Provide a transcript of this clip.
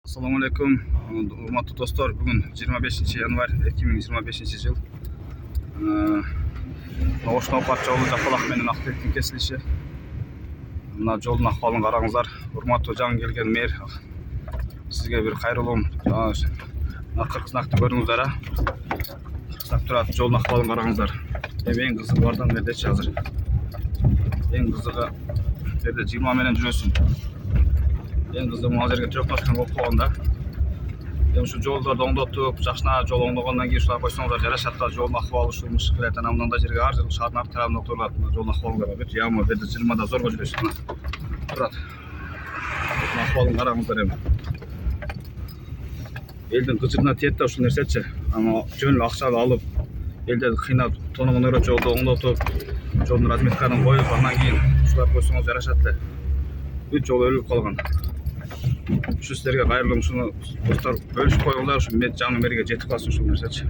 Assalamu alaikum, урматтуу достор. Бүгүн 25 январь 2025 жыл. Ош Нопат жолу Жапалак менен Актеликтин кесилиши. Мына жолдун акыбалын караңыздар. Урматтуу жаңы келген мэр, сизге бир кайрылуу. Акыркы знакты көрүңүздөр. Знак турат, жолдун акыбалын караңыздар. Эң кызыгы бардан бердечи азыр. Эң кызыгы жерде 20 менен жүрөсүң. Eң kızı bu жерге түрөк машина болуп калган да. Ушу жолдорду оңдотуп, жакшына жол оңдогондон кийин ушулай койсоңуздар жарашат да. Жолдун акыбалы ушул мышкылет анан мындай жерге ар жыл шаардын ар тарабында турат. Жолдун акыбалын карап, бүт яма берде жылмада зорго жүрөсүң. Турат. Акыбалын караңыздар эми. Элдин кычырына тиет да ушул нерсечи. Аны жөн акчаны алып, элдерди кыйнап, тонугун өрөп жолду оңдотуп, жолдун разметканы коюп, андан кийин ушулай койсоңуз жарашат эле. Бүт жол өлүп калган. Şu sizlerge kayırlığım şunu dostlar bölüşüp koyuyorlar. Şu жаңы мэрге жетип калсын ушул нерсечи.